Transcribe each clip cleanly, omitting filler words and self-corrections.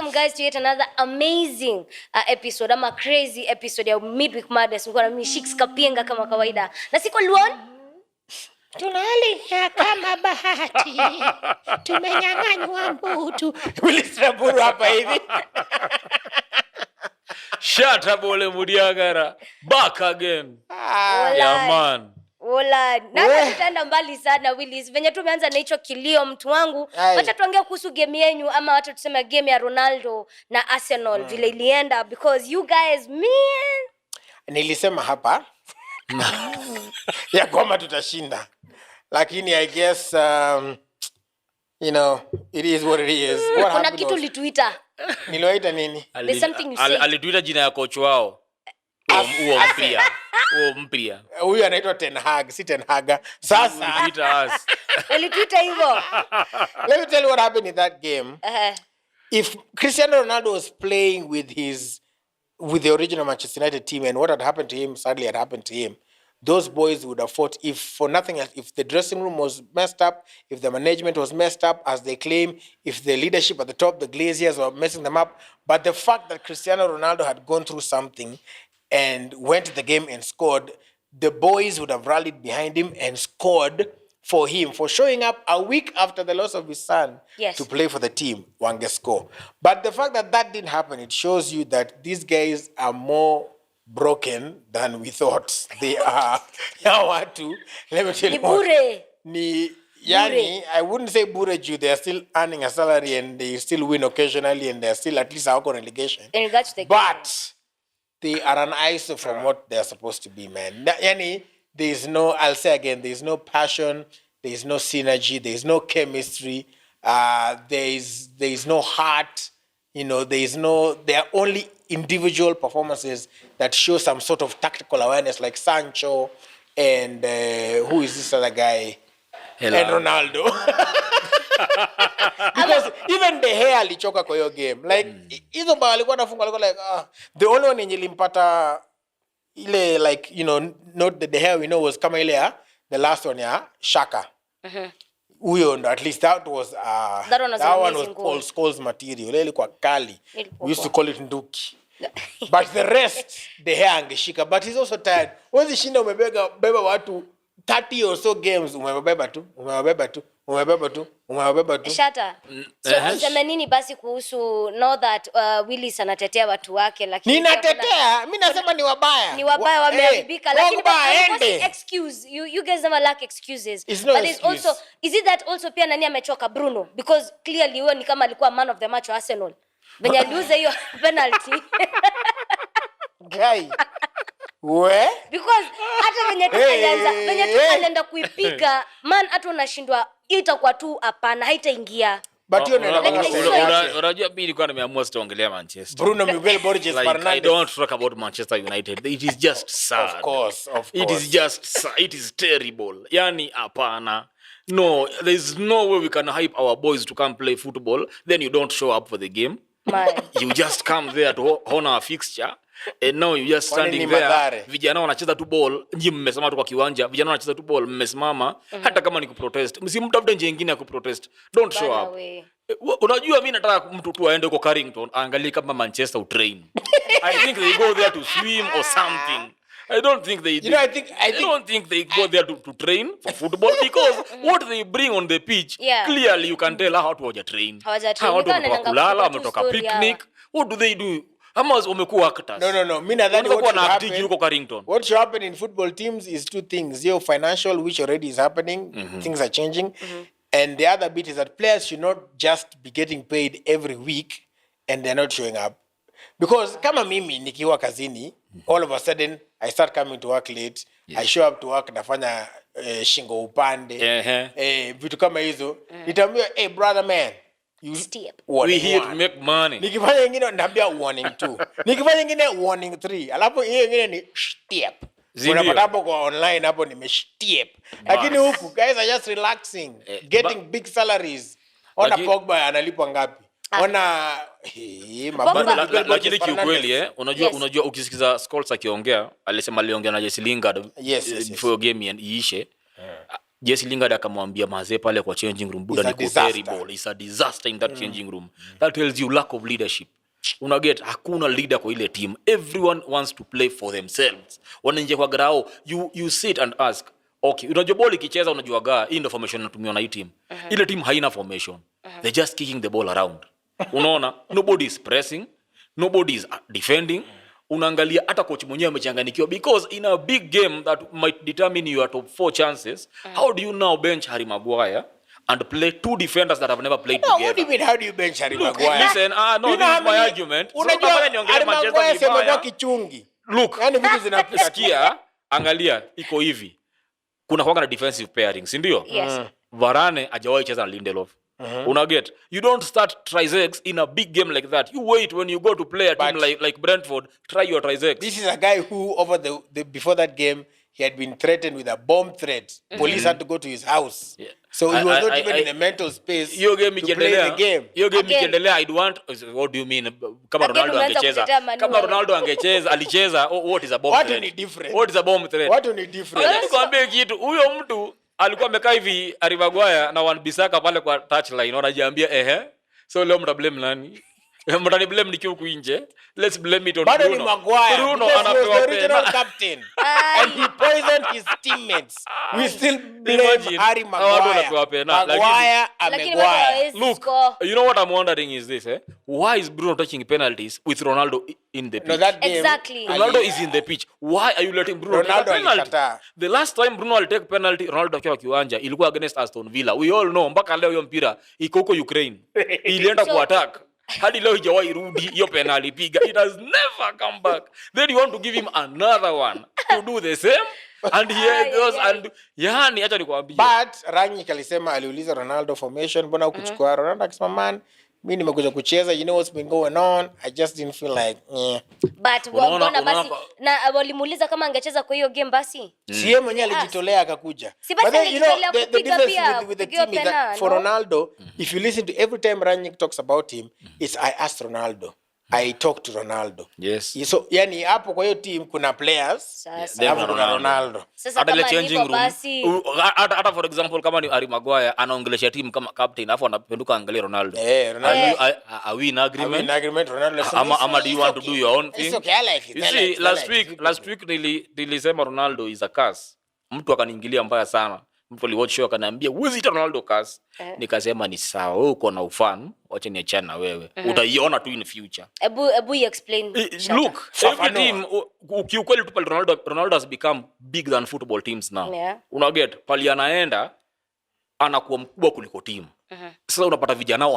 welcome guys to yet another amazing episode. I'm a crazy episode ya Midweek Madness. Mko na mimi Shix Kapienga kama kawaida. Na siko Luon. Tunali kama bahati. Tumenyang'anywa mbutu. Willis Raburu hapa hivi. ShattaBway Mudiagara back again. Yeah man. Ola, na tutaenda mbali sana Willis. Venye tumeanza na hicho kilio mtu wangu. Wacha tuongee kuhusu game yenu ama wacha tuseme game ya Ronaldo na Arsenal vile ilienda because you guys Nilisema hapa ya kwamba tutashinda. Lakini I guess you know, it is what it is. What kuna kitu lituita. Niliwaita nini? There's something you say. Alituita jina ya coach wao. Huo mpya. Huyu anaitwa Ten Hag, si Ten Haga. Sasa Alituita hivyo. Let me tell you what happened in that game. If Cristiano Ronaldo was playing with the original Manchester United team and what had happened to him, sadly had happened to him, those boys would have fought. If for nothing else, if the dressing room was messed up, if the management was messed up, as they claim, if the leadership at the top, the Glaziers, were messing them up. But the fact that Cristiano Ronaldo had gone through something and went to the game and scored, the boys would have rallied behind him and scored for him, for showing up a week after the loss of his son to play for the team, wange score. But the fact that that didn't happen, it shows you that these guys are more broken than we thought they are. Let me tell you what. I wouldn't say Bureju. They are still earning a salary and they still win occasionally and they are still at least out on relegation. But they are an ISO from what they are supposed to be, man. There is no, I'll say again, there is no passion, there is no synergy, there is no chemistry, there is no heart, you know, there are only individual performances that show some sort of tactical awareness, like Sancho and who is this other guy? And Ronaldo. Because even the hair alichoka kwa hiyo game. Like, hizo ba alikuwa nafunga alikuwa like, the only one yenye limpata ile, like, you know, not the hair we know was kama ile ya, the last one ya, Shaka. Uyo, at least that was, that one was Paul Scholes material. Ile ilikuwa kali. We used to call it Nduki. But the rest, the hair angeshika. But he's also tired. Wezi shinda umebeba watu 30 or so games, umebeba tu. Shatta. So unasema nini basi kuhusu know that Willis anatetea watu wake lakini ninatetea, mimi nasema ni wabaya. Ni wabaya wameharibika lakini excuse you guys never lack excuses. But excuse. Also is it that also pia nani amechoka Bruno because clearly huyo ni kama alikuwa man of the match wa Arsenal. Venye aliuza hiyo penalty. Guy. Because hata venye tukaanza kuipiga man hata unashindwa itakuwa tu hapana haitaingia. But you know, unajua mimi nilikuwa nimeamua sitaongelea Manchester. Bruno Miguel Borges Fernandes. I don't talk about Manchester United. It is just sad. Of course. It is just sad. It is terrible. Yani hapana. No, there is no way we can hype our boys to come play football then you don't show up for the game. You just come there to honor our fixture. And now you just standing there. Vijana wanacheza tu ball, nyinyi mmesimama tu kwa kiwanja. Vijana wanacheza tu ball, mmesimama. Hata kama ni kuprotest, msimtafute njia nyingine ya kuprotest. Don't show up. Unajua mimi nataka mtu tu aende kwa Carrington, aangalie kama Manchester utrain. I think they go there to swim or something. I don't think they I don't think they go there to train for football because what they bring on the pitch, clearly you can tell how to train. How to kulala, wametoka picnic. What do they do? Ama umekuwa actors. No. Mimi nadhani what should happen in football teams is two things. Your financial, which already is happening. Things are changing. And the other bit is that players should not just be getting paid every week and they're not showing up. Because kama mimi nikiwa kazini, all of a sudden I start coming to work late. I show up to work nafanya shingo upande. Vitu kama hizo. Nitaambia, hey brother man, we here to make money. Nikifanya nyingine ndaambia warning 2. Nikifanya nyingine warning 3. Alafu hiyo nyingine ni step. Unapata hapo kwa online hapo nimestep. Lakini huku guys are just relaxing, getting big salaries. Ona Pogba analipwa ngapi? Ona lakini kiukweli unajua ukisikiza Scholes akiongea alisema aliongea na Jesse Lingard before game iishe. Jesse Lingard akamwambia mazee pale kwa changing room, buda ni terrible, it's a disaster in that changing room. That tells you lack of leadership. Unaget, hakuna leader kwa ile team. Everyone wants to play for themselves. Wanaingia kwa grao, you sit and ask, okay, unajua ball ikicheza unajuaga hii ndio formation inatumiwa na hii team. Ile team haina formation. They're just kicking the ball around. Unaona, nobody is pressing, nobody is defending. Unaangalia hata coach mwenyewe amechanganikiwa, because in a big game that might determine your top 4 chances, how do you now bench Harry Maguire and play 2 defenders that have never played together? What do you mean, how do you bench Harry Maguire? Listen, no, this is my argument. Unajua Harry Maguire sema kichungi. Look, yani vitu zinapita. Sikia, angalia iko hivi. Kuna kwanga na defensive pairing, si ndio? Yes. Varane hajawahi cheza na Lindelof. Unaget, you don't start Trizex in a big game like that. You wait when you go to play a team like Brentford, try your Trizex. This is a guy who over the before that game he had been threatened with a bomb threat. Police had to go to his house. Yeah. So he was not even in a mental space to play the game. Yo game ikiendelea, I'd want, what do you mean? Kama Ronaldo angecheza. Kama Ronaldo angecheza, alicheza, what is a bomb threat? What is different? What is a bomb threat? What is different? Let's kuambia kitu. Huyo mtu alikuwa amekaa hivi Harry Maguire na Wan-Bissaka pale kwa touchline, wanajiambia so leo mta blame nani? Mtani blame nikiwa huku nje. Let's blame it on Bruno. But Maguire, Bruno anapewa the original captain and he poisoned his teammates. We still blame Harry Maguire. Maguire. Look, you know what I'm wondering is this, why is Bruno taking penalties with Ronaldo in the pitch? No, that game, exactly. Ronaldo is in the pitch. Why are you letting Bruno take a penalty? The last time Bruno will take penalty, Ronaldo akiwa kiwanja, ilikuwa against Aston Villa. We all know, mpaka leo hiyo mpira iko huko Ukraine. Ilienda ku attack. Hadi leo hijawahi rudi hiyo penalty piga. It has never come back. Then you want to give him another one to do the same, and here goes and yani acha nikwambie. But Rangnick alisema, aliuliza Ronaldo formation, mbona ukuchukua Ronaldo? Akisema, man, mimi nimekuja kucheza, you know what's been going on, I just didn't feel like But mbona basi na walimuuliza kama angecheza kwa hiyo game basi? Si yeye mwenyewe alijitolea akakuja. But then you know the difference with the team is that for Ronaldo, if you listen to every time Rangnick talks about him, it's I asked Ronaldo, I talked to Ronaldo. Yes. So yani hapo kwa hiyo team kuna players, hapo kuna Ronaldo. Sasa kama changing room. Hata for example kama ni Harry Maguire anaongelesha team kama captain, afu anapenduka angalia Ronaldo. Ronaldo. Are we in agreement? Are we in agreement, Ronaldo? Ama do you want to do your own thing? It's okay, I like it. You see, last week nilisema Ronaldo is a curse. Mtu akaniingilia mbaya sana. Mtu aliwatch show akaniambia, "Wewe ita Ronaldo curse." Nikasema ni sawa, wewe uko na ufan, wacha niachane na wewe. Utaiona tu in future. Ebu explain. Look, every team ukiukweli tu pale Ronaldo has become big than football teams now. Yeah. Unaget, pali anaenda anakuwa mkubwa kuliko team. Sasa unapata vijana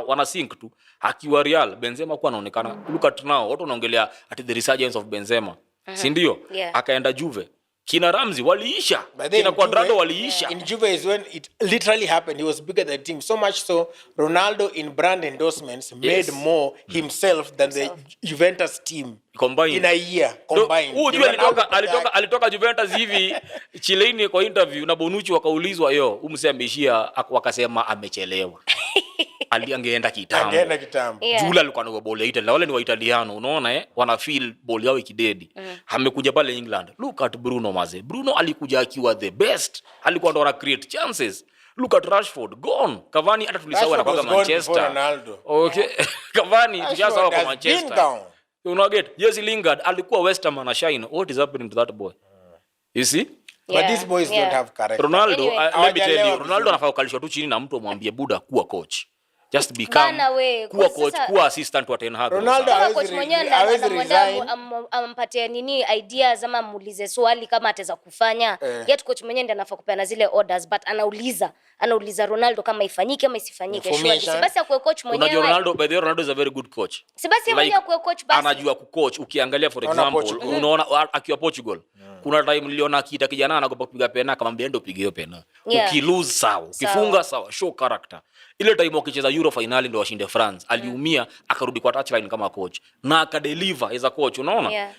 wana sink tu. Akiwa Real, Benzema kwa anaonekana. Look at now, watu wanaongelea at the resurgence of Benzema. Si ndio? Akaenda Juve. Kina Ramsey waliisha. Kina Cuadrado waliisha. In Juve is when it literally happened. He was bigger than the team. So much so, Ronaldo in brand endorsements made more himself than the Juventus team. Combined. In a year. Combined. Alitoka Juventus hivi Chiellini kwa interview na Bonucci wakaulizwa umse ameishia, wakasema amechelewa. Angeenda kitambo. Jula alikuwa na ball ya Italy. Wale ni wa Italiano, unaona wana feel ball yao ikidedi. Amekuja pale England. Look at Bruno maze. Bruno alikuja akiwa the best. Alikuwa ndo ana create chances. Look at Rashford gone. Cavani hata tulisahau anakuwa Manchester. Okay. Cavani tulisahau kwa Manchester. You know get. Jesse Lingard alikuwa West Ham ana shine. What is happening to that boy? You see? But these boys don't have character. Ronaldo, let me tell you, Ronaldo anafaa kukalishwa tu chini na mtu amwambie buda kuwa coach. Just become kuwa coach, kuwa assistant wa Ten Hag. Ronaldo coach mwenyewe ampatie nini ideas ama muulize swali kama ataweza kufanya. Yet coach mwenyewe ndiye anafaa kupeana zile orders, but anauliza Ronaldo kama ifanyike ama isifanyike. Si basi akuwe coach mwenyewe. Unajua Ronaldo is a very good coach. Si basi mwenyewe akuwe coach basi. Anajua kucoach. Ukiangalia for example, unaona akiwa Portugal. Kuna time niliona akiita kijana anagopa kupiga pena akamwambia ndo pige hiyo pena. Ukilose sawa, ukifunga sawa, show character. Ile time wakicheza Euro finali ndio washinde France, aliumia akarudi kwa touchline kama coach na akadeliver as a coach, unaona?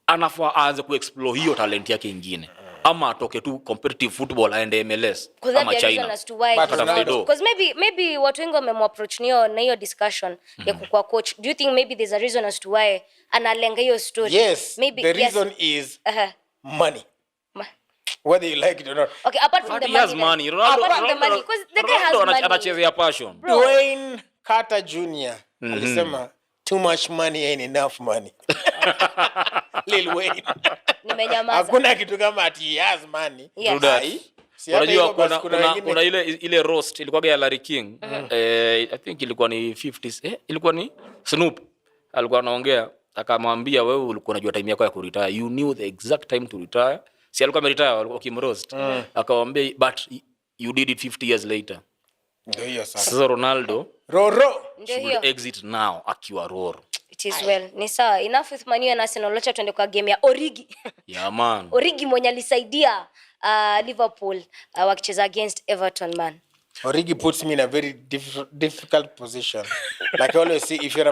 Anafaa aanze kuexplore hiyo talent yake nyingine. Ama atoke tu competitive football aende MLS ama China. Because maybe watu wengi wamemapproach na hiyo discussion ya kuwa coach. Do you think maybe there's a reason as to why analenga hiyo story? Yes, maybe the reason is money. whether you like it or not. Okay, apart from the He has money. money. Apart from the money, because the guy has money. Anachezea passion. Bro. Dwayne Carter Jr. alisema too much money ain't enough money. Lil Wayne. Nimenyamaza. Hakuna kitu kama ati he has money. Yes. Unajua kuna ile roast ilikuwa ya Larry King. I think ilikuwa ni 50s. Ilikuwa ni Snoop. Alikuwa anaongea akamwambia wewe ulikuwa unajua time yako ya kuretire. You knew the exact time to retire. Si alikuwa ameretire wakimroast. Akamwambia but you did it 50 years later. Ndio hiyo sasa. Sasa Ronaldo Roro should exit now akiwa Roro. It is well. Ni sawa. Enough with Man U and Arsenal. Acha tuende kwa game ya Origi. Yeah man. Origi mwenye alisaidia Liverpool wakicheza against Everton man. Origi puts me in a very difficult position. Like I always say, if you're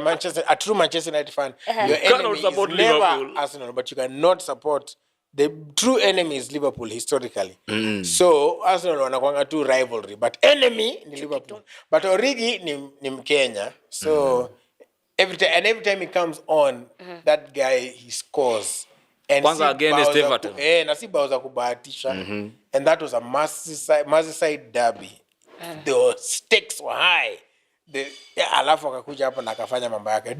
a true Manchester United fan, your enemy is never Liverpool. Arsenal, but you cannot support the true enemy is Liverpool historically. So Arsenal wanakuanga tu rivalry, but enemy ni Liverpool. But Origi ni Mkenya. So every time he comes on, that guy he scores. And Kwanza against Everton. Na si bao za kubahatisha. And that was a Merseyside derby. The stakes were high. Alafu akakuja hapo na akafanya mambo yake.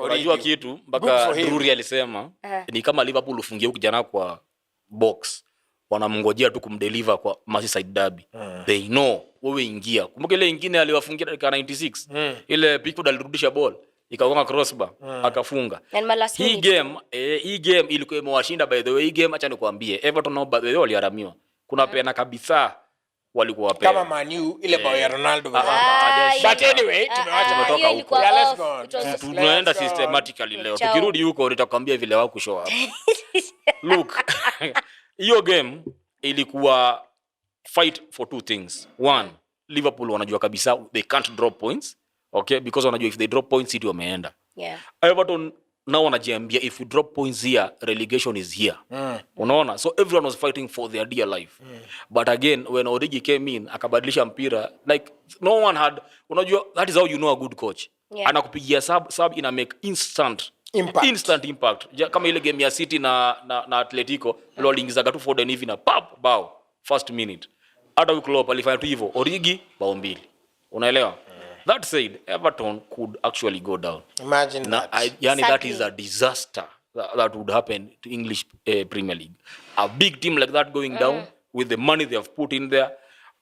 Unajua kitu mpaka Drury alisema ni kama Liverpool ufungie kijana kwa box. Wanamngojea tu kumdeliver kwa Merseyside derby. They know wewe ingia. Kumbuka ile nyingine aliwafungia dakika 96. Ile Pickford alirudisha ball ikagonga crossbar akafunga. Hii game ilikuwa imewashinda by the way. Hii game acha nikwambie Everton nao by the way waliharamiwa. Kuna pena kabisa walikuwa wapea kama Man U ile bao ya Ronaldo. But anyway tumewacha kutoka huko. Let's go. Tunaenda systematically leo. Tukirudi huko nitakwambia vile wao kushow up. Look. Hiyo game ilikuwa fight for two things. One, Liverpool wanajua kabisa they can't drop points. Okay, because wanajua if they drop points City wameenda. Yeah. Everton now wanajiambia if we drop points here relegation is here. Unaona? So everyone was fighting for their dear life. But again when Origi came in akabadilisha mpira like no one had, unajua that is how you know a good coach. Yeah. Anakupigia sub ina make instant impact. Kama ile game ya City na Atletico wale waliingiza tu Foden hivi na pap bao first minute. Hata Klopp alifanya tu hivyo. Origi bao mbili. Unaelewa? That said, Everton could actually go down. Imagine that. That is a disaster that would happen to English Premier League. A big team like that going down with the money they have put in there.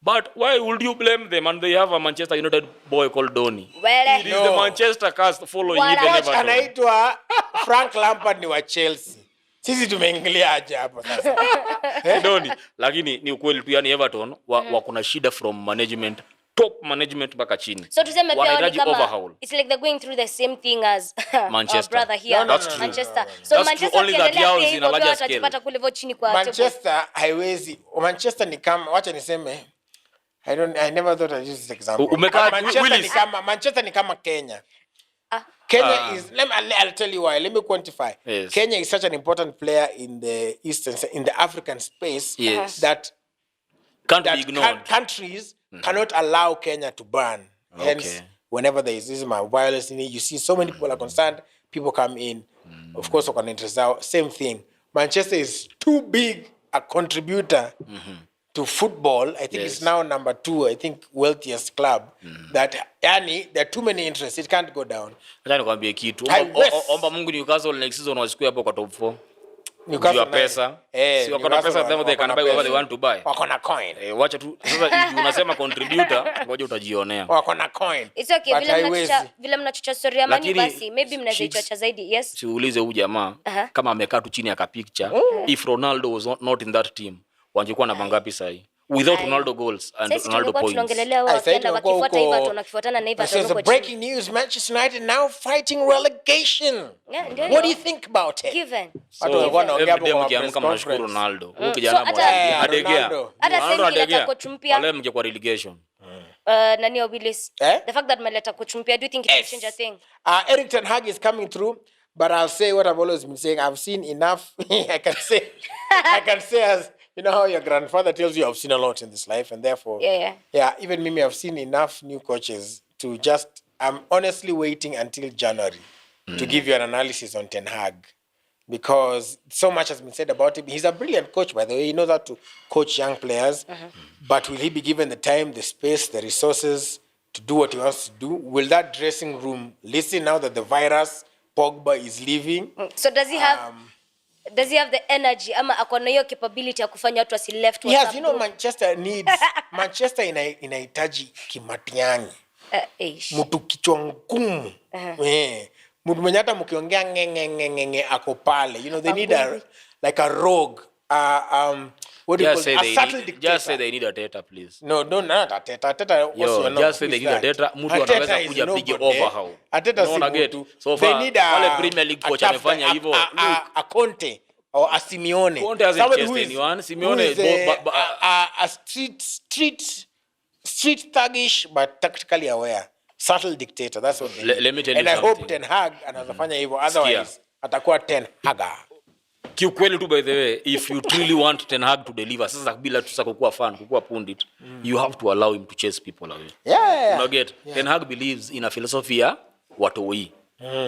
But why would you blame them? And they have a Manchester United boy called Donny. Well, it is the Manchester cast following even Everton. Anaitwa Frank Lampard ni wa Chelsea. Sisi tumeingilia aje hapo sasa. Donny, lakini ni ukweli tu Everton kuna shida from management. Top management mpaka chini. So tuseme pia ni kama it's like they're going through the same thing as Manchester. Our brother here. No. Manchester. So that's Manchester only that yao zina larger scale. Watapata kule vo chini kwa Manchester haiwezi. Manchester ni kama wacha niseme I never thought I'd use this example. Manchester ni kama Kenya. Kenya is I'll tell you why. Let me quantify. Yes. Kenya is such an important player in the African space that can't be ignored. Countries cannot allow Kenya to burn. Hence, whenever there is my violence in it, you see so many people are concerned, people come in. Of course, same thing. Manchester is too big a contributor to football. I think it's now number 2, I think wealthiest club. That there are too many interests. It can't go down. Acha nikwambie kitu. Omba Mungu Newcastle next season wasikie hapo kwa top 4. Newcastle pesa. Si wako na pesa them they can buy whatever they want to buy. Wako na coin. Wacha tu sasa unasema contributor, ngoja utajionea. Wako na coin. It's okay vile mnachocha story ya Mani basi maybe mnazichocha zaidi. Yes. Siulize huyu jamaa kama amekaa tu chini aka picture if Ronaldo was not in that team wangekuwa na mangapi sahi without Ronaldo goals and Ronaldo points. Tunaongelelea wao tena wakifuata Everton wakifuatana na Everton huko. Breaking news, Manchester United now fighting relegation. What do you think about it? Given. Mkiamka mnashukuru Ronaldo. Huyu kijana mmoja adegea. Hata sasa mleta coach mpya. Wale mngekuwa relegation. Nani Willis? The fact that mleta coach mpya, do you think it will change a thing? Eric Ten Hag is coming through, but I'll say what I've always been saying. I've seen enough. I can say as you know how your grandfather tells you I've seen a lot in this life, and therefore, even me, I've seen enough new coaches to I'm honestly waiting until January to give you an analysis on Ten Hag. because so much has been said about him. He's a brilliant coach, by the way. He knows how to coach young players. But will he be given the time, the space, the resources to do what he wants to do? Will that dressing room listen now that the virus, Pogba, is leaving? So does he have the energy ama akona hiyo capability ya kufanya watu wasi left? Yes, you know, Manchester needs Manchester inahitaji Kimatiani. Mtu kichwa ngumu. Mtu mwenye hata mkiongea ngenge ako pale. You know, they need a rogue. What do you call it? A subtle dictator. Just say they need a Teta, please. No, not a Teta. Teta, just say they need a Teta. Mtu anaweza kuja pige overhaul. Ateta si mtu. They need a Premier League coach amefanya hivyo. A Conte or a Simeone. Conte hasn't chased anyone. Simeone a street thuggish but tactically aware. Subtle dictator. That's what they need. Let me tell you something. And I hope Ten Hag anazafanya hivyo. Otherwise, atakuwa Ten Haga. Kiukweli tu, by the way, if you truly want Ten Hag to deliver, sasa bila tu kukua fan, kukua pundit, you have to allow him to chase people away. Yeah. Ten Hag believes in a philosophy ya watoi.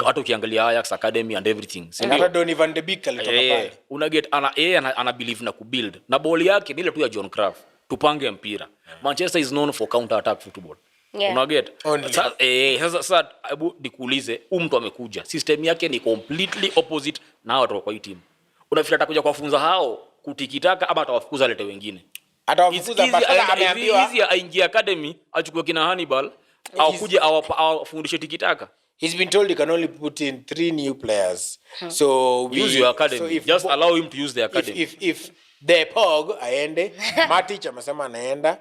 Hata ukiangalia Ajax Academy and everything. Hata Donny van de Beek alitoka pale. Ana believe na kubuild. Na ball yake ni ile tu ya John Cruyff. Tupange mpira. Manchester is known for counter attack football. Sasa hebu nikuulize, mtu amekuja. System yake ni completely opposite na watu kwa hii team. Unafikiri atakuja kuwafunza hao kutikitaka ama atawafukuza lete wengine? Atawafukuza bata ameambiwa hizi aingie academy achukue kina Hannibal au kuja awafundishe tikitaka. He's been told he can only put in 3 new players. So use your academy. So just allow him to use the academy. If the Pog aende, Matic amesema anaenda.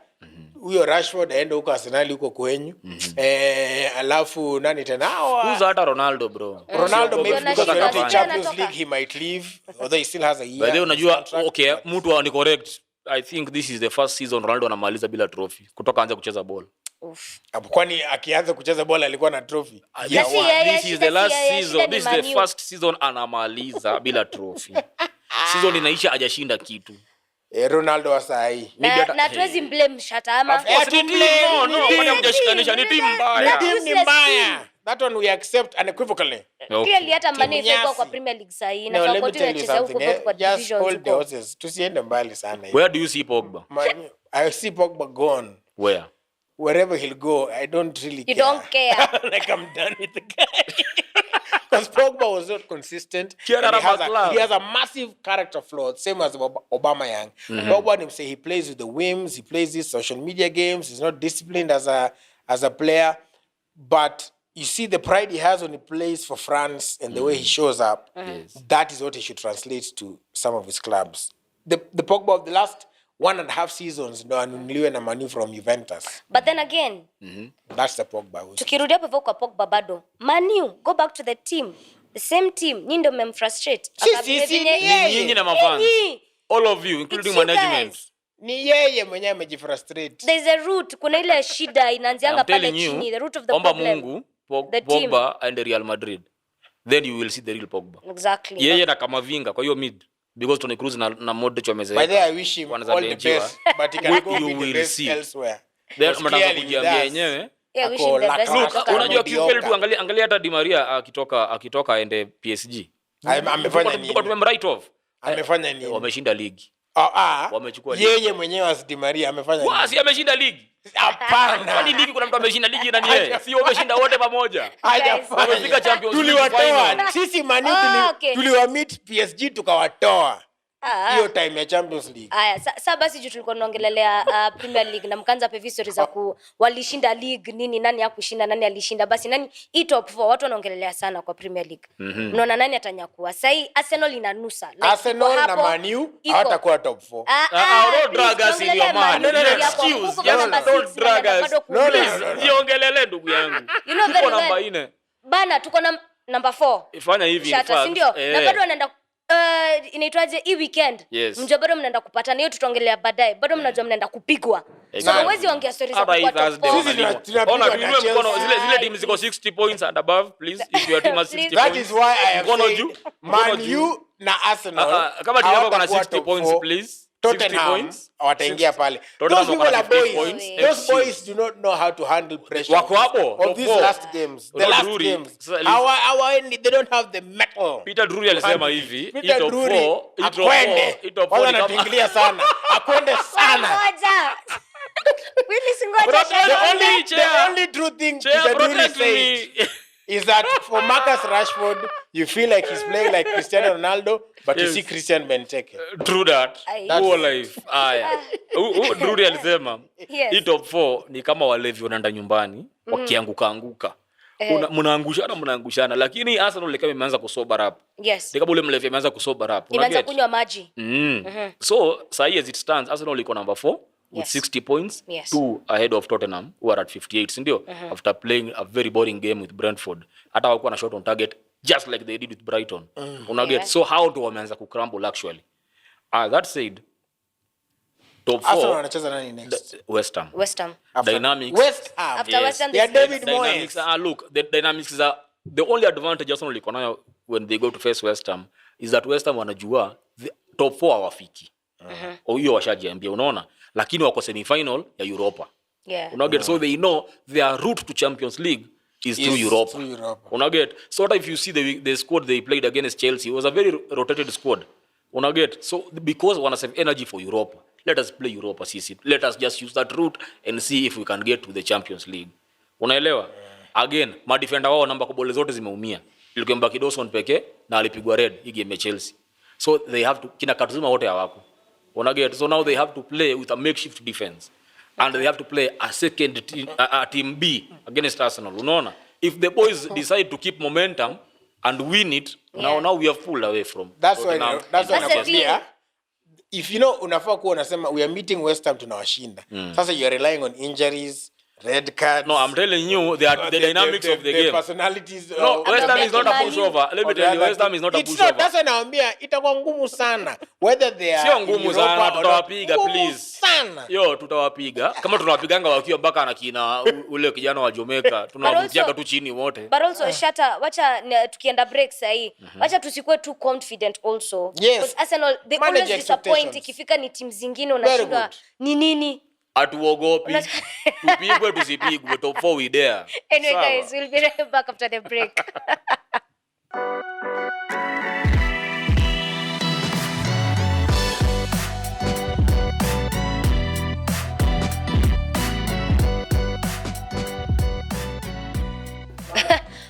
Huyo Rashford aende huko Arsenal huko kwenyu. Alafu nani tena? Who's hata Ronaldo, bro? Maybe because we're not in Champions League he might leave, although he still has a year. By the way, unajua okay, mtu ni correct. I think this is the first season Ronaldo anamaliza bila trophy kutoka anza kucheza ball. Kwani akianza kucheza ball alikuwa na trophy? This is the last season. This is the first season anamaliza bila trophy. Season inaisha hajashinda kitu. Ronaldo wa sahi. Na tuwezi blame Shatta ama. No, kwani mjashikanisha ni timu mbaya. That one we accept unequivocally. Clearly hata Mane ifekwa kwa Premier League sahi na kwa continue kucheza huko kwa divisions huko. Tusiende mbali sana hiyo. Where do you see Pogba? I see Pogba gone. Where? Wherever he'll go, I don't really care. You don't care. Like I'm done with the guy. Because Pogba was not consistent. He has a massive character flaw, same as Aubameyang. Pogba say he plays with the whims, he plays these social media games, he's not disciplined as a player. But you see the pride he has when he plays for France and the way he shows up. That is what he should translate to some of his clubs. The Pogba of the last 1.5 seasons ndo anunuliwe na Manu from Juventus. But then again, that's the Pogba. Tukirudia hapo kwa Pogba bado. Manu, go back to the team. The same team. Nyinyi ndio mmemfrustrate. Nyinyi na mafans. All of you, including management. Ni yeye mwenyewe amejifrustrate. There's a root. Kuna ile shida inaanzianga pale chini. The root of the problem. Omba Mungu, Pogba and Real Madrid. Then you will see the real Pogba. Exactly. Yeye na Kamavinga kwa hiyo mid. Because Toni Kroos na Modric wamezea. By the way, I wish him all the best, but he can go with the best elsewhere. Then mnataka kujiambia yenyewe. Yeah, wish him the best. Unajua kiukweli tu angalia hata Di Maria akitoka aende PSG. Amefanya nini? Tumemwrite off. Amefanya nini? Wameshinda ligi. Wamechukua ligi. Yeye mwenyewe as Di Maria amefanya nini? Si ameshinda ligi. Hapana. Kwani ligi kuna mtu ameshinda ligi na yeye? Si wameshinda wote pamoja. Wamefika Champions League final. Sisi Man U tuliwamit PSG tukawatoa. Hiyo time ya Champions League. Aya, sasa basi juu tulikuwa tunaongelelea Premier League na mkaanza pe history za walishinda league nini, nani hakushinda, nani alishinda, basi nani top 4 watu wanaongelelea sana kwa Premier League. Unaona nani atanyakua? Sasa Arsenal inanusa. Like Arsenal na Man U hawatakuwa top 4. Don't drag us in your man. No excuse. Don't drag us. No, niongelele ndugu yangu. Tuko namba 4. Bana tuko na number 4. Ifanya hivi in fact. Ndio. Na bado wanaenda inaitwaje hii weekend. Mjua bado mnaenda kupatana, hiyo tutaongelea baadaye. Bado mnajua mnaenda kupigwa. So huwezi ongea stories za kwa top 4. Ona kiinue mkono zile teams ziko 60 points and above, please. If your team has 60 points. That is why I have said Man U na Arsenal. Kama timu yako na 60 points, please. Tottenham wataingia pale. Tottenham Those people are boys. points. Those boys do not know how to handle pressure. Wako hapo. Of these last games. The last games. They don't have the metal. Peter Drury alisema hivi, Peter Drury akwende. Kwanza anatingilia sana. Akwende sana. Willis ngoja. The only true thing Peter Drury said is that for Marcus Rashford, you feel like he's playing like Cristiano Ronaldo, but you see Christian Benteke. True that. Whole life. Drury alisema, hii top 4 ni kama walevi wanaenda nyumbani, wakianguka. Mnaangushana, lakini Arsenal kama imeanza kusober up. Yes. Ni kama ule mlevi ameanza kusober up. Imeanza kunywa maji. So, say as it stands, Arsenal iko number 4. With 60 points, 2 ahead of Tottenham, who are at 58, sindio? After playing a very boring game with Brentford. Hata hawakuwa na shot on target, just like they did with Brighton. So how do wameanza kucrumble actually? That said, top 4. Arsenal wanacheza nani next? West Ham. Dynamics. West Ham. After West Ham, they are David Moyes. Look, the dynamics are the only advantage Arsenal iko nayo when they go to face West Ham is that West Ham wanajua the top 4 hawafiki. Hiyo washajiambia, unaona? Lakini wako semi-final ya Europa. So they know their route to Champions League is through Europa. So if you see the squad they played against Chelsea, it was a very rotated squad. So because we want to save energy for Europa, let us play Europa CC. Let us just use that route and see if we can get to the Champions League. Unaelewa? Again, madefender wao namba kwa bole zote zimeumia. Ilikuwa Dawson pekee na alipigwa red hii game ya Chelsea. So they have to kina Katuzuma wote hawako. So now they have to play with a makeshift defense. And they have to play a second team B against Arsenal. Unaona? If the boys decide to keep momentum and win it, now we have pulled away from. That's why nakwambia. If you know unafaa kuwa unasema we are meeting West Ham tunawashinda. Sasa you are relying on injuries, red cards. No, I'm telling you, the dynamics of the game. The personalities. No, West Ham is not a pushover. Let me tell you, West Ham is not a pushover. That's why naambia itakuwa ngumu sana. Whether they are sio ngumu sana, tutawapiga please. Sana. Tutawapiga. Kama tunawapiganga wakiwa mpaka na kina ule kijana wa Jamaica, tunawavutiaga tu chini wote. But also Shatta, wacha tukienda break sahi. Wacha tusikuwe too confident also. Because Arsenal they always disappoint ikifika ni timu zingine unashindwa ni nini? Atuogopi. Tupigwe tusipigwe, top 4 we there. Anyway guys, we'll be right back after the break.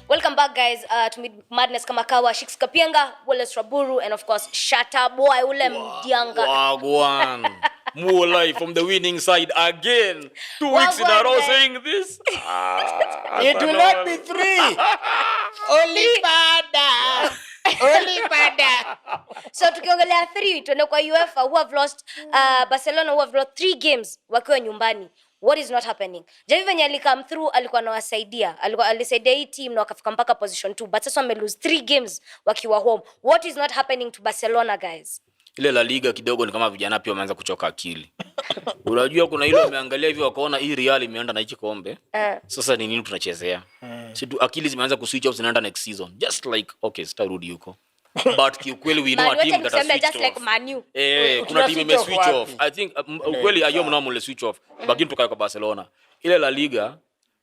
Welcome back guys to Madness kama kawa, Shix Kapienga, Willis Raburu, and of course ShattaBway ule mdianga. Wagwan. More life from the winning side again. 2 weeks in a row saying this. It will not be 3. Only Pada. So tukiongelea 3 tuende kwa UEFA who have lost Barcelona who have lost 3 games wakiwa nyumbani. What is not happening? Javi venye alikam through alikuwa anawasaidia. Alisaidia hii team na wakafika mpaka position 2 but sasa wame lose 3 games wakiwa home. What is not happening to Barcelona guys? Ile La Liga kidogo ni kama vijana pia wameanza kuchoka akili. Unajua kuna ile wameangalia hivi wakaona hii Real imeenda na hichi kombe. Sasa ni nini tunachezea? Si tu akili zimeanza kuswitch off zinaenda next season. Just like okay, sitarudi huko. But kiukweli we know a team that has switched just off. Like Manu. Kuna team ime switch off. I think ukweli ayom na mule switch off. Lakini tukae kwa Barcelona. Ile La Liga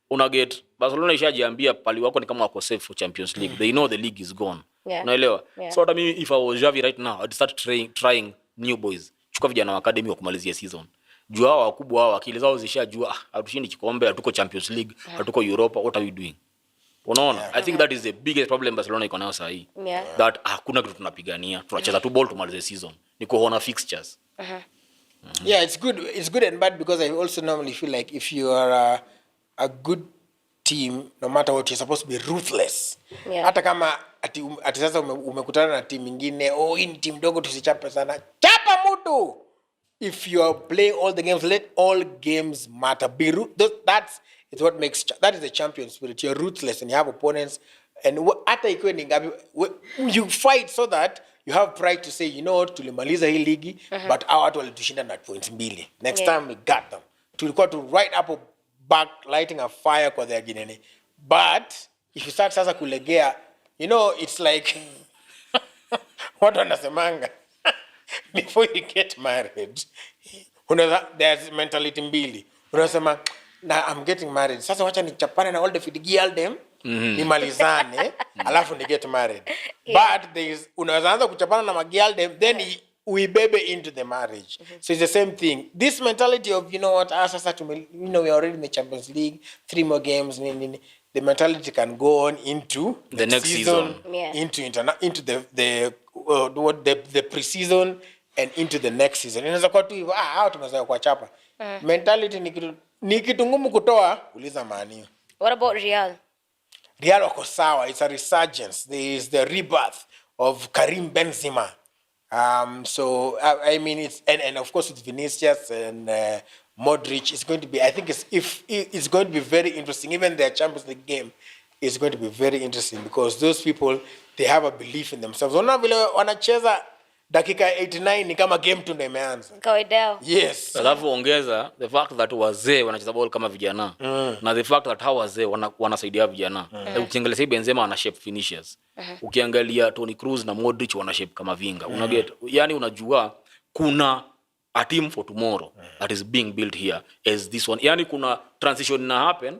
una get Barcelona ishajiambia pali wako ni kama wako safe for Champions League. They know the league is gone. Unaelewa? So hata mimi if I was Xavi right now I'd start trying new boys. Chukua vijana wa academy wa kumalizia season. Juu hao wakubwa hao akili zao zishajua hatushindi kikombe, hatuko Champions League, hatuko Europa, what are we doing? Unaona? I think that is the biggest problem Barcelona iko nayo sasa hii. That hakuna kitu tunapigania. Tunacheza tu ball tumalize season. Ni kuona fixtures. Yeah, it's good and bad because I also normally feel like if you are a good team, no matter what, you're supposed to be ruthless. Hata kama ati sasa umekutana na team nyingine, hii ni team dogo tusichape sana. Chapa mtu. If you are playing all the games, let all games matter. That is the champion spirit. You're ruthless and you have opponents and hata ikiwe ni ngapi you fight so that you have pride to say, you know what, tulimaliza hii ligi but hawa watu walitushinda na points 2. Next time we got them. Tulikuwa to right up back lighting a fire kwa their ginene. But if you start sasa kulegea, you know, it's like what wanasemanga. before you get married, there's mentality mbili. Unasema, nah, I'm getting married. Sasa wacha nichapane na all the girl them, nimalizane, alafu ni get married. Yeah. But unaweza anza kuchapana na girl them, then we baby into the marriage. So it's the same thing. This mentality of, you know what, sasa we're already in the Champions League, 3 more games, the mentality can go on into the next season. Yeah. Into the pre-season and into the next season. Inaweza kuwa tu hivyo, tumeweza kuachapa. Mentality ni kitu ngumu kutoa, uliza Manu. What about Real? Real wako sawa, it's a resurgence. There is the rebirth of Karim Benzema. So I mean it's and of course it's Vinicius and Modric. It's going to be, I think it's going to be very interesting. Even their Champions League game is going to be very interesting because those people, they have a belief in themselves. Wanacheza dakika 89 ni kama game tu ndio imeanza. Kawaida. Yes. Alafu ongeza the fact that wazee wanacheza ball kama vijana. Na the fact that wazee wanasaidia vijana. Ukiangalia sasa Benzema ana shape finishers. Ukiangalia Toni Kroos na Modric wana shape kama vinga. Unaget? Yani unajua kuna a team for tomorrow that is being built here as this one. Yani kuna transition na happen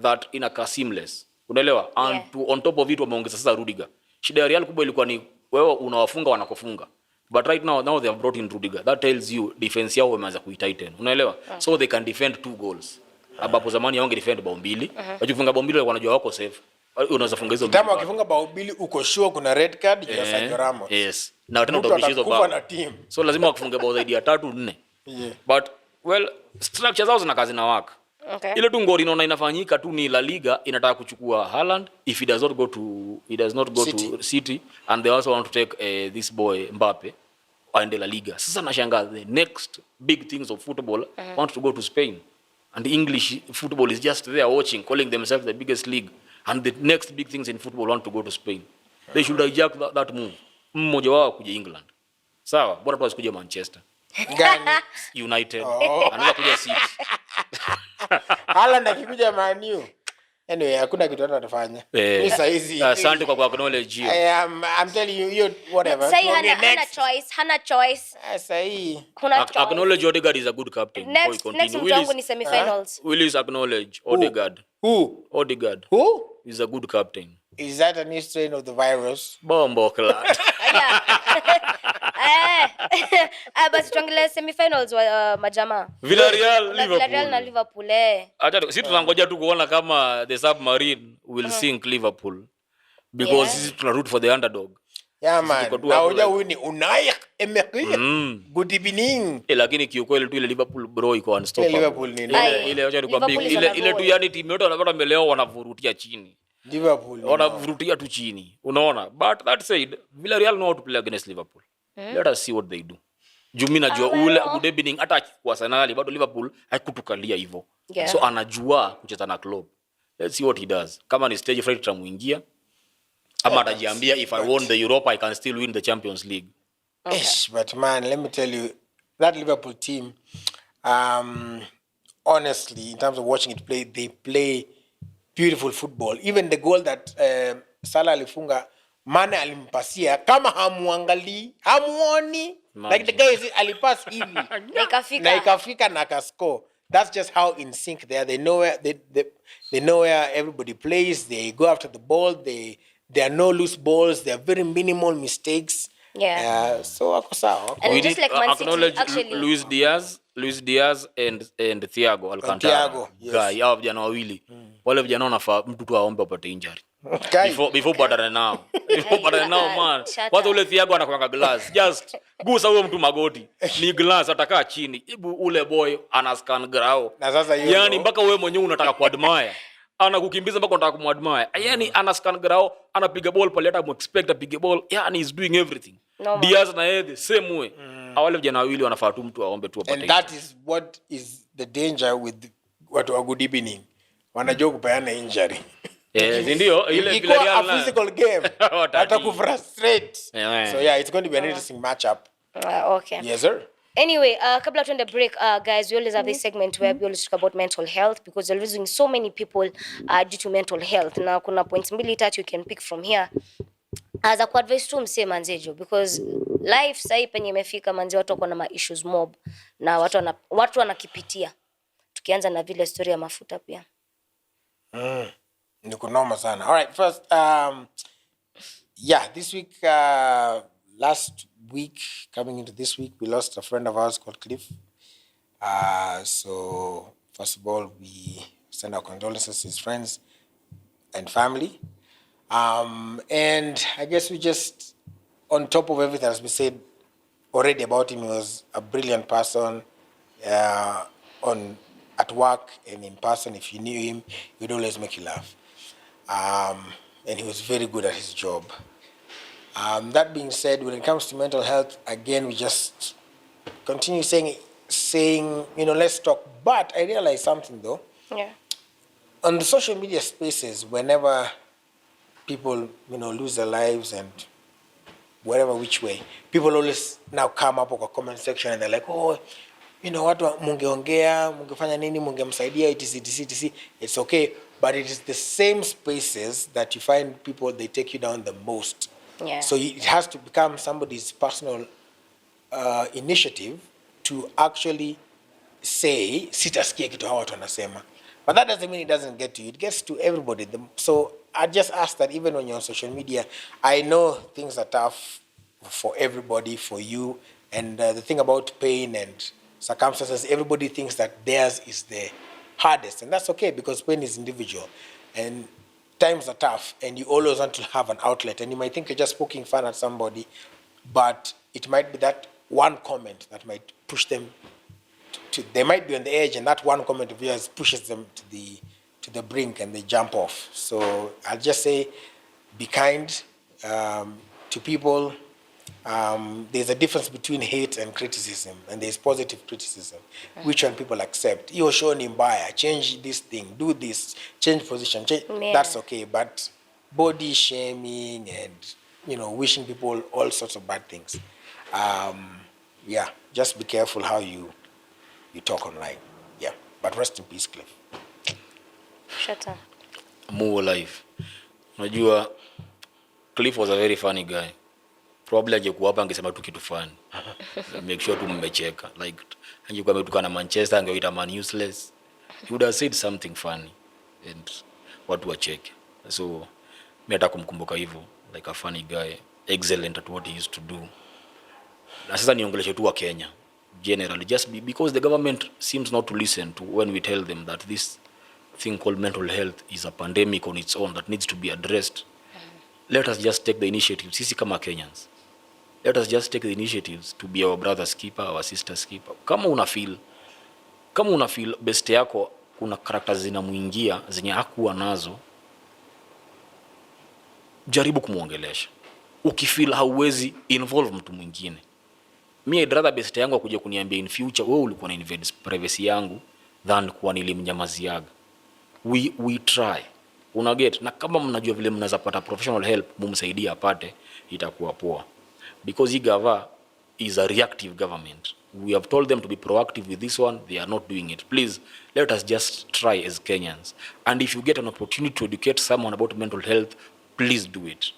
that inaka seamless. Unaelewa? And on top of it wameongeza sasa Rudiger. Shida ya Real kubwa ilikuwa ni wewe unawafunga wanakufunga. But right now they have brought in Rudiger. That tells you defense yao wameanza kuitighten. Unaelewa? So they can defend 2 goals. Ambapo zamani wange defend bao mbili. Wakifunga bao mbili wanajua wako safe. Unaweza funga hizo mbili. Kama wakifunga bao mbili uko sure kuna red card ya Sergio Ramos. Yes. Na tena utabisha hizo bao. So lazima wakifunga bao zaidi ya 3 4. Yeah. But well, structure zao zina kazi na work. Okay. Ile tu ngori inaona inafanyika tu ni La Liga inataka kuchukua Haaland if he does not go to City and they also want to take this boy Mbappe and La Liga. Sasa nashangaa the next big things of football want to go to Spain and the English football is just there watching, calling themselves the biggest league, and the next big things in football want to go to Spain. They should hijack that move. Mmoja wao kuja England. Sawa, bora tu asikuje Manchester. Gani? United. Anaweza kuja City. Haaland akikuja Man U. Anyway, hakuna kitu atafanya. Ni saizi. Asante kwa acknowledge you. I'm telling you whatever. Say hana choice. Sahi. Acknowledge Odegaard is a good captain. Next mtangu ni semi-finals. Willis acknowledge Odegaard. Who? Odegaard. Who? Is a good captain. Is that a new strain of the virus? Bombo clad. Basi tuangalie semi-finals wa majamaa. Villarreal na Liverpool. Acha sisi tunangoja tu kuona kama the submarine will sink Liverpool because sisi tuna root for the underdog. Yeah man. Na hoja huyu ni Unai Emery. Good evening. Lakini kiukweli tu ile Liverpool bro iko unstoppable. Liverpool ni ile acha nikwambie ile tu yani timu yote wanapata mbele yao wanavurutia chini. Liverpool wanavurutia tu chini. Unaona? But that said, Villarreal know how to play against Liverpool. Let us see what they do. Jumi najua ule good evening hata kwa Arsenal bado Liverpool haikutukalia hivyo. So anajua kucheza na club. Let's see what he does. Kama ni stage fright tutamuingia. Ama atajiambia if I won the Europa I can still win the Champions League. Okay. But man, let me tell you that Liverpool team honestly in terms of watching it play, they play beautiful football. Even the goal that Salah alifunga Mane alimpasia kama hamuoni like the guy alipass hivi na ikafika na akascore. That's just how in sync they are. They know where everybody plays. They go after the ball. There are no loose balls. There are very minimal mistakes. Yeah. So wako sawa. And just like Man City actually. Luis Diaz and Thiago Alcantara. Yes. Guy, hao vijana wawili. Wale vijana wanafaa mtu tu aombe apate injury. Before battle now. Before battle now man. Kwanza ule Thiago anakuanga glass. Just gusa huyo mtu magoti. Ni glass atakaa chini. Hebu ule boy ana scan grao. Na sasa hiyo. Yani mpaka wewe mwenyewe unataka kuadmire. Anakukimbiza mpaka unataka kumadmire. Yani ana scan grao, anapiga ball pale hata expect apige ball. Yani he's doing everything. No, Diaz na yeye the same way. Wale vijana wawili wanafaa tu mtu aombe tu apate. And that is what is the danger with watu wa good evening. Wanajua kupeana injury. Ndio ile Villarreal a physical game. Atakufrustrate. So yeah, it's going to be an interesting matchup. Okay. Yes sir. Anyway, kabla tuende break, guys, we always have this segment where we always talk about mental health because we're losing so many people due to mental health. Na kuna points mbili tatu you can pick from here. As a advice to mse manzejo because Life sasa penye imefika manzi, watu wako na issues mob na watu wanakipitia. Tukianza na vile story ya mafuta pia. Ni kunoma sana. All right, first this week last week coming into this week we lost a friend of ours called Cliff. So first of all we send our condolences to his friends and family. And I guess we just, on top of everything that's been said already about him, he was a brilliant person at work and in person. If you knew him, he would always make you laugh. And he was very good at his job. That being said, when it comes to mental health, again, we just continue saying, let's talk. But I realized something though. Yeah. On the social media spaces, whenever people, lose their lives and whatever which way, people always now come up with a comment section and they're like, oh, watu mungeongea, mungefanya nini, mungemsaidia, etc. It's okay, but it is the same spaces that you find people, they take you down the most. Yeah. So it has to become somebody's personal initiative to actually say, sitasikia kitu hawa watu wanasema. But that doesn't mean it doesn't get to you. It gets to everybody. So I just ask that even when you're on social media, I know things are tough for everybody, for you. And the thing about pain and circumstances, everybody thinks that theirs is the hardest. And that's okay because pain is individual. And times are tough and you always want to have an outlet. And you might think you're just poking fun at somebody, but it might be that one comment that might push them they might be on the edge, and that one comment of yours pushes them to the brink and they jump off. So I'll just say, be kind to people. There's a difference between hate and criticism, and there's positive criticism, which one people accept. You're showing him buyer, change this thing, do this, change position, change. Yeah. That's okay. But body shaming and wishing people all sorts of bad things. Just be careful how you talk online. Yeah. But rest in peace, Cliff. Shatta. More life. Unajua Cliff was a very funny guy. Probably angekuwa hapa angesema tu kitu funny. Make sure tu mmecheka. Like angekuwa ametukana Manchester, angeita man useless. He would have said something funny and watu wacheke. So mimi nataka kumkumbuka hivyo, like a funny guy, excellent at what he used to do. Na sasa niongeleshe tu wa Kenya generally, just because the government seems not to listen to when we tell them that this thing called mental health is a pandemic on its own that needs to be addressed. Let us just take the initiative. Sisi kama Kenyans, let us just take the initiatives to be our brother's keeper, our sister's keeper. Kama una feel best yako kuna characters zinamuingia zenye hakuwa nazo, jaribu kumuongelesha. Ukifeel hauwezi involve mtu mwingine. I'd rather best yangu akuje kuniambia in future wewe ulikuwa na invade privacy yangu than kuwa nilimnyamaziaga. We try. Unaget, na kama mnajua vile mnaweza pata professional help mumsaidie apate, itakuwa poa. Because hii gava is a reactive government. We have told them to be proactive with this one, they are not doing it. Please, let us just try as Kenyans. And if you get an opportunity to educate someone about mental health, please do it.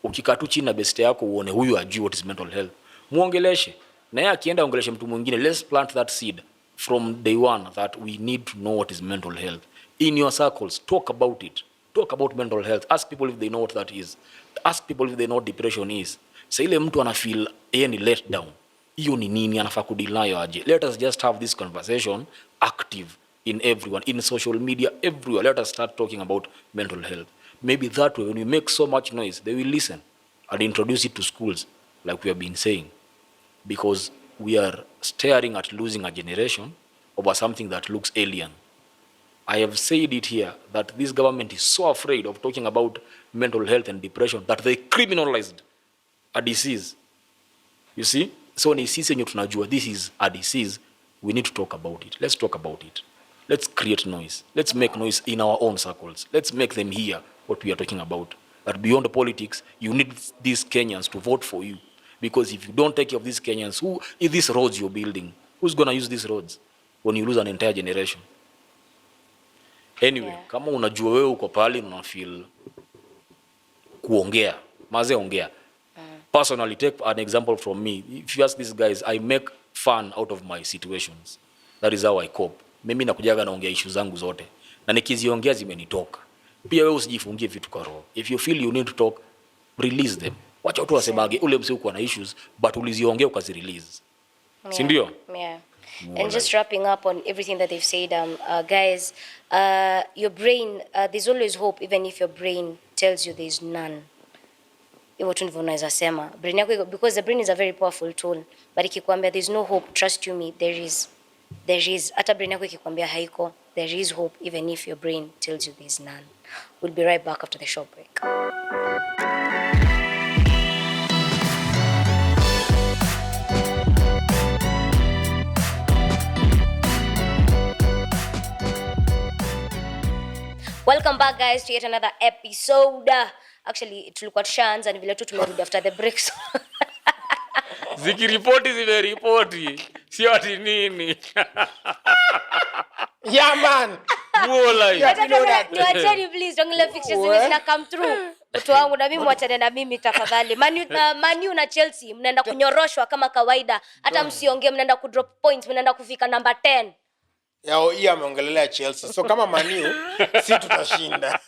Ukikaa tu chini na best yako uone huyu ajui what is mental health, muongeleshe. Na yeye akienda ongeleshe mtu mwingine, let's plant that seed from day one that we need to know what is mental health. In your circles, talk about it. Talk about mental health. Ask people if they know what that is. Ask people if they know what depression is. Sa ile mtu ana feel yeye ni let down, hiyo ni nini, anafaa kudilayo aje? Let us just have this conversation active in everyone, in social media, everywhere. Let us start talking about mental health. Maybe that way, when we make so much noise, they will listen and introduce it to schools, like we have been saying. Because we are staring at losing a generation over something that looks alien. I have said it here that this government is so afraid of talking about mental health and depression that they criminalized a disease. You see? So ni sisi yenye tunajua this is a disease, we need to talk about it. Let's talk about it. Let's create noise. Let's make noise in our own circles. Let's make them hear what we are talking about. But beyond the politics, you need these Kenyans to vote for you. Because if you don't take care of these Kenyans, who is these roads you're building? Who's going to use these roads when you lose an entire generation? Anyway, kama unajua wewe uko pale una feel kuongea, maze ongea. personally, take an example from me. If you ask these guys, I make fun out of my situations. That is how I cope. Mimi nakujaga naongea issues zangu zote. Na nikiziongea zimenitoka. Pia wewe usijifungie vitu kwa roho. If you feel you need to talk, release them. Wacha watu wasemage ule msio uko na issues, but uliziongea ukazi-release. Si ndio? Yeah. And just wrapping up on everything that they've said, guys, your brain, there's always hope even if your brain tells you there's none. Hivyo tu ndivyo unaweza sema. Brain yako, because the brain is a very powerful tool, but ikikwambia there's no hope, trust you me, there is. Hata brain yako ikikwambia haiko, there is hope even if your brain tells you there's none. We'll be right back after the short break. Welcome back, guys, to yet another episode. Actually, tulikuwa tushaanza ni vile tu tumerudi after the break. Zikiripoti zimeripoti. Sio ati nini. Yeah, man. Niwacheni please, tuangalie fixtures zina come through. Watu wangu na mimi mwachane na mimi tafadhali. Man U na Chelsea mnaenda kunyoroshwa kama kawaida. Hata msiongee mnaenda ku drop points, mnaenda kufika number 10. Yao ameongelelea Chelsea. So kama Man U si tutashinda.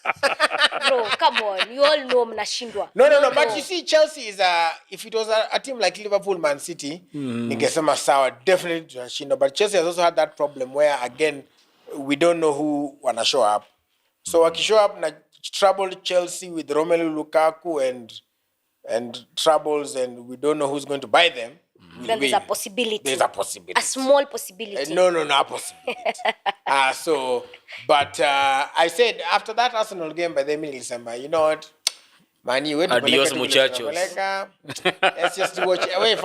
Bro, come on. You all know mnashindwa. No, but you see Chelsea is if it was a team like Liverpool, Man City, ningesema sawa, definitely tutashinda. But Chelsea has also had that problem where again we don't know who wanna show up. So wakishow up na trouble Chelsea with Romelu Lukaku and troubles, and we don't know who's going to buy them. Then there's a possibility. There's a possibility. A small possibility. No, a possibility. But I said after that Arsenal game, by the minute, you know what? Man, you went to adios muchachos. Let's just watch. Wait,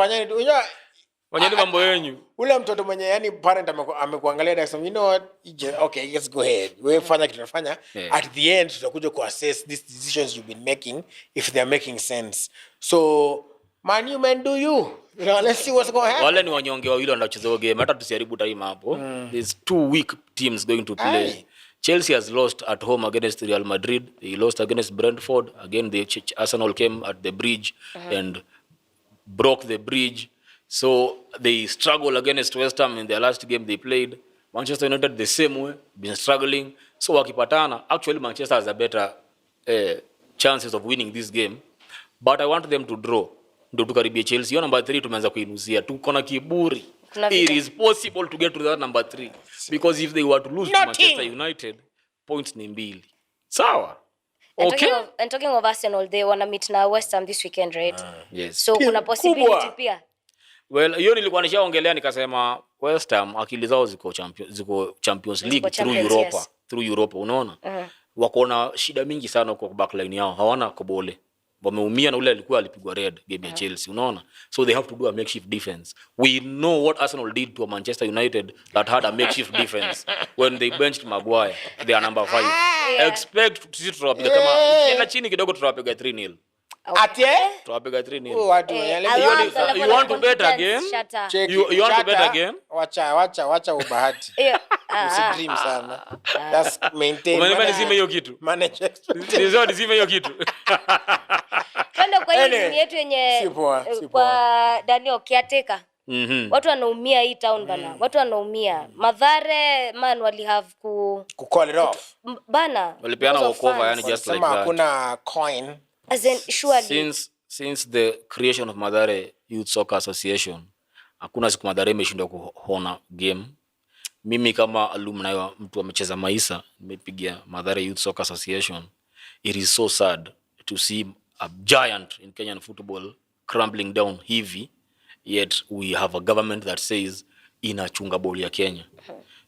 Wanyeni mambo yenu. Ule mtoto mwenye yani parent amekuangalia na kusema, you know what? Okay, let's go ahead. Wewe fanya kitu unafanya. At the end tutakuja kuassess these decisions you've been making if they are making sense. So, Man, you men do you. You know, let's see what's going to happen. Wale ni wanyonge wawili wanacheza game. Hata tusiharibu time hapo. There's two weak teams going to play. Aye. Chelsea has lost at home against Real Madrid. They lost against Brentford. Again, Arsenal came at the bridge and broke the bridge. So they struggle against West Ham in their last game they played. Manchester United the same way, been struggling. So wakipatana, actually Manchester has a better chances of winning this game. But I want them to draw. Ndio tukaribie Chelsea. Yo number 3 tumeanza kuinuzia. Tuko na kiburi. It is possible to get to that number 3. Because if they were to lose to Manchester United, points ni 2. Sawa? Okay. And talking of Arsenal, they wanna meet na West Ham this weekend, right? Yes. So kuna possibility pia. Well, hiyo nilikuwa nishaongelea nikasema West Ham akili zao ziko Champions League through Europa, unaona? Wako na shida mingi sana kwa backline yao. Hawana Kobole. Wameumia na ule alikuwa alipigwa red game ya Chelsea, unaona? So they have to do a makeshift defense. We know what Arsenal did to Manchester United that had a makeshift defense when they benched Maguire. They are number 5. Expect sisi tutawapiga kama ikienda chini kidogo tutawapiga 3-0. Ate? Tutawapiga 3-0. You want to bet again? You want to bet again? Wacha ubahati. Usidream sana. Just maintain. Umenema nizime hiyo kitu. Manage expectations. Nizime hiyo kitu. Kwenda kwa hii yetu yenye kwa Daniel Kiateka. Watu wanaumia hii town bana. Watu wanaumia. Madhare man wali have ku call it off. Bana. Walipeana walkover yani just like that. Kuna coin. As in surely since the creation of Madare Youth Soccer Association, hakuna siku Madare imeshindwa kuhona game. Mimi kama alumni wa mtu amecheza Maisa, nimepigia Madare Youth Soccer Association. It is so sad to see a giant in Kenyan football crumbling down heavy, yet we have a government that says inachunga ball ya Kenya.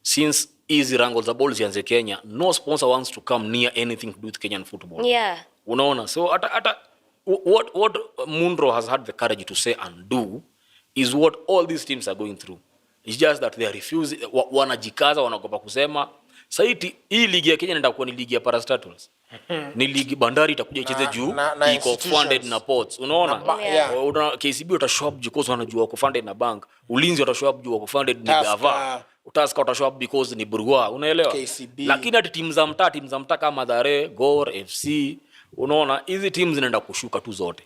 Since easy wrangles the balls yanze Kenya, no sponsor wants to come near anything to do with Kenyan football. Yeah. Unaona? So what Mundro has had the courage to say and do is what all these teams are going through. It's just that they are refusing, wanajikaza, wanagopa kusema. Saiti, hii ligi ya Kenya inaenda kuwa ni ligi ya parastatals. Ni ligi Bandari itakuja icheze juu, iko funded na ports. Unaona? KCB utashow up because wanajua wako funded na bank. Ulinzi utashow up juu wako funded ni Gava. Utaska utashow up because ni Burua. Unaelewa? Lakini ati timu za mtaa kama Mathare, Gor, FC, unaona hizi teams zinaenda kushuka tu zote.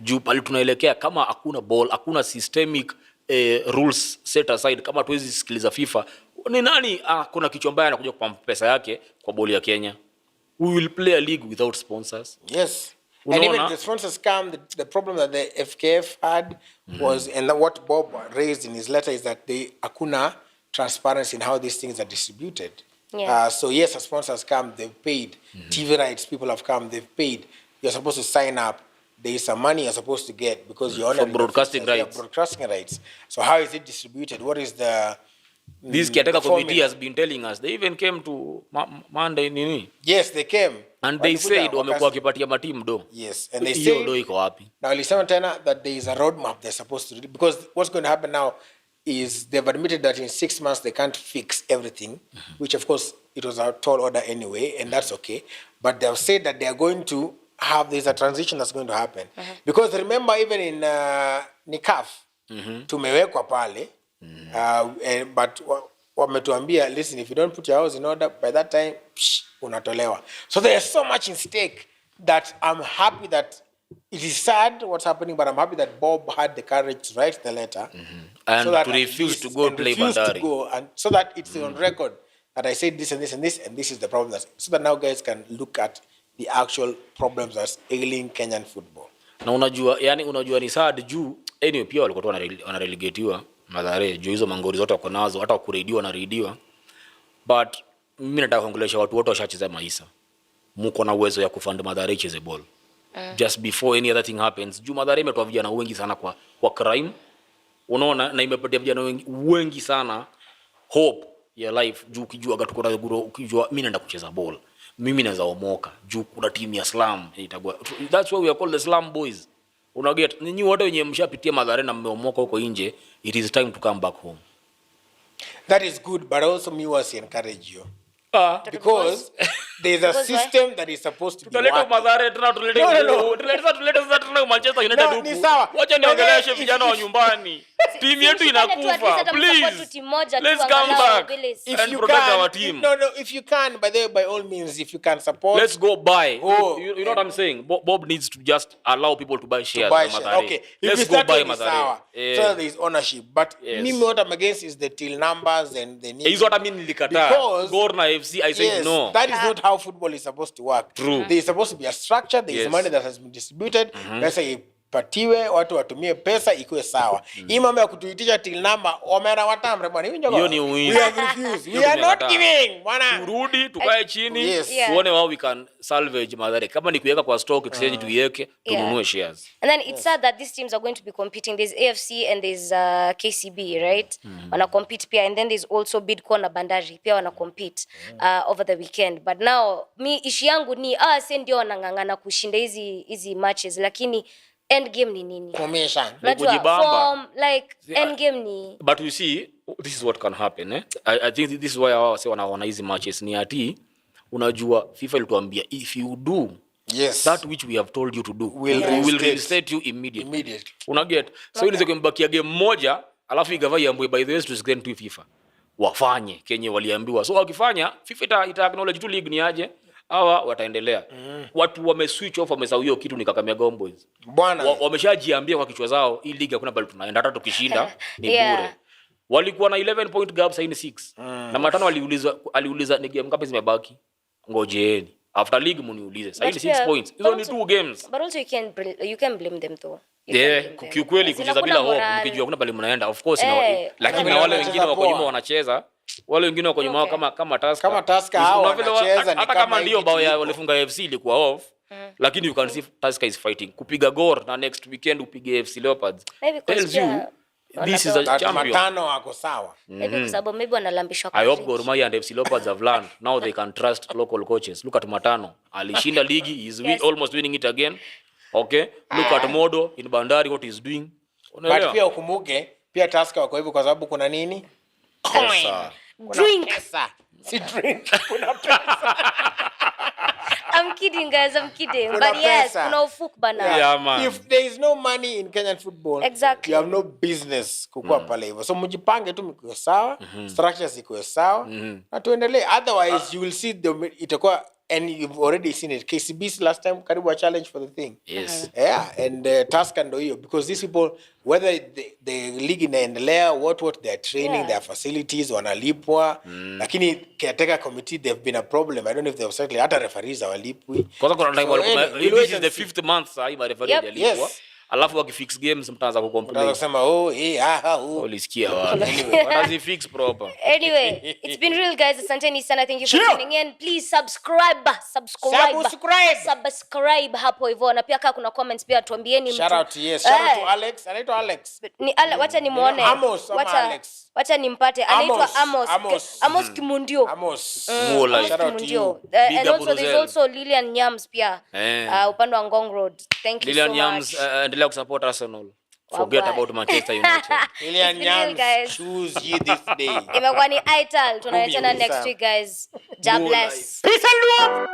Juu pali tunaelekea kama hakuna ball, hakuna systemic rules set aside, kama tuwezi sikiliza FIFA, ni nani kuna kichwa mbaya anakuja kwa pesa yake kwa ball ya Kenya? We will play a league without sponsors. Yes. And even the sponsors come, the problem that the FKF had was, and what Bob raised in his letter is that they hakuna transparency in how these things are distributed. So yes, the sponsors come, they've paid. TV rights people have come, they've paid. You're supposed to sign up. There is some money you're supposed to get because you're on broadcasting rights. Broadcasting rights. So how is it distributed? What is the this caretaker committee has been telling us? They even came to Monday nini? Yes, they came. And they said wamekuwa wakipatia matimu do. Yes, and they said do iko wapi? Now walisema tena that there is a roadmap they're supposed to do, because what's going to happen now is they've admitted that in 6 months they can't fix everything, which of course it was a tall order anyway, and that's okay. But they've said that they are going to have, there's a transition that's going to happen. Because remember, even in NICAF, tumewekwa pale, but wametuambia, listen, if you don't put your house in order, by that time, unatolewa. So there's so much in stake that I'm happy that it is sad what's happening, but I'm happy that Bob had the courage to write the letter. And so to refuse to go play Bandari. And so that it's on record that I said this and this and this, and this is the problem. So that now guys can look at the actual problems that's ailing Kenyan football. Na unajua ni sad juu anyway pia walikuwa wanarelegatiwa Mathare juu hizo mangori zote wako nazo, hata kurediwa na rediwa. But mimi nataka kuongelesha watu wote washacheza maisha. Mko na uwezo ya kufund Mathare cheze ball. Just before any other thing happens. Juu Mathare imetoa vijana wengi sana kwa crime. Unaona, na imepatia vijana wengi sana hope ya life. Juu ukijua gatuko na guru, ukijua mimi naenda kucheza ball, mimi naweza omoka juu kuna team ya slum itagwa. That's why we are called the slum boys. Unaget, ninyi wote wenye mshapitia Mathare na mmeomoka huko nje, it is time to come back home. That is good, but also me was encourage you. Because there's a system that is supposed to be working. Tulete Manchester United huku. Wacha niongeleshe vijana wa nyumbani. Team yetu inakufa. Please. Let's come back and protect our team. No, if you can, by all means, if you can support. Let's go buy. You know what I'm saying? Bob needs to just allow people to buy shares. Okay. Let's go buy Mathare. So there is ownership. But me what I'm against is the till numbers and the need. Is what I mean nilikata. Gor na FC, I said no. That is not how football is supposed to work. True. There is supposed to be a structure. There is money that has been distributed. Pesa ipatiwe, watu watumie pesa ikuwe sawa. Hii mambo ya kutuitisha till number, omera watamre bwana. Hiyo ni uwizi. We have refused. We are not giving. Bwana. Turudi, tukae chini, tuone how we can salvage Mathare. Kama ni kuweka kwa stock exchange tuiweke, tununue shares. And then it's sad that these teams are going to be competing. There's AFC and there's KCB, right? Wana compete pia, and then there's also Bidco na Bandari pia wana compete over the weekend. But now mi ishi yangu ni si ndio wanangangana kushinda hizi matches, lakini end game ni nini? Formation. Form, like end game ni. But you see, this is what can happen. I think this is why I say wana hizi matches ni ati unajua FIFA ilituambia if you do that which we have told you to do, we will reinstate you immediately. Unaget? So inaweza kumbakia game moja alafu igavai ambwe by the way to send to FIFA. Wafanye Kenya waliambiwa. So wakifanya FIFA ita acknowledge tu league ni aje. Hawa wataendelea. Watu wameswitch off, wamesahau hiyo kitu ni Kakamega Homeboys. Bwana. Wameshajiambia kwa kichwa zao hii league hakuna bali tunaenda, hata tukishinda ni bure. Walikuwa na 11 point gap, sasa ni 6. Na matano aliuliza ni game ngapi zimebaki? Ngojeeni. After league muniulize. Sasa ni 6 points. Hizo ni 2 games. But also you can blame them though. Kiukweli kucheza bila hope, mkijua hakuna bali mnaenda. Of course lakini na wale wengine wako nyuma wanacheza. Wale wengine wako nyuma kama Tusker hao wanacheza, hata kama ndio bao ya walifunga FC ilikuwa off, lakini you can see Tusker is fighting kupiga Gor na next weekend upige FC Leopards. Tells you this is a champion. Matano wako sawa. Maybe kwa sababu maybe wanalambishwa kwa. I hope Gor Mahia and FC Leopards have learned. Now they can trust local coaches. Look at Matano. Alishinda ligi, he is almost winning it again. Okay? Look at Modo in Bandari, what he's doing. But pia ukumbuke, pia Tusker wako hivyo kwa sababu kuna nini? Drink. Si drink. Kuna pesa. I'm kidding guys, I'm kidding. But yes, kuna ufuku bana. Yeah, man. If there is no money in Kenyan football, exactly, you have no business kukua pale hivyo. So mjipange tu mkiwe sawa, structures ikuwe sawa, na tuendelee. Otherwise you will see itakuwa and you've already seen it. KCB's last time karibu a challenge for the thing. Yes. Yeah, and Tusker ndo hiyo, because these people, whether the league inaendelea, what they're training, their facilities wanalipwa, lakini caretaker committee, they've been a problem. I don't know if they've certainly hata referees hawalipwi. Kwa kuna time this is the 5th month sasa hivi referee hajalipwa. Yes. Alafu wakifix games mtaanza kucomplain. Unasema Ulisikia wapi? Wanazifix proper. Anyway, it's been real, guys. Asanteni sana. Thank you for tuning in. Please subscribe hapo hivyo. Na pia kama kuna comments pia tuambieni. Shout out to Alex. Anaitwa Alex. Wacha nimuone. Wacha nimpate. Anaitwa Amos Kimundio. Amos. Shout out to you. And also there's also Lilian Nyams pia. Upande wa Ngong Road. Thank you so much. Lilian Nyams endelea kusupport Arsenal. Forget about Manchester United. Lilian Nyams, choose you this day. Imekuwa ni Ital. Tunaachana next week, guys. God bless. Peace and love.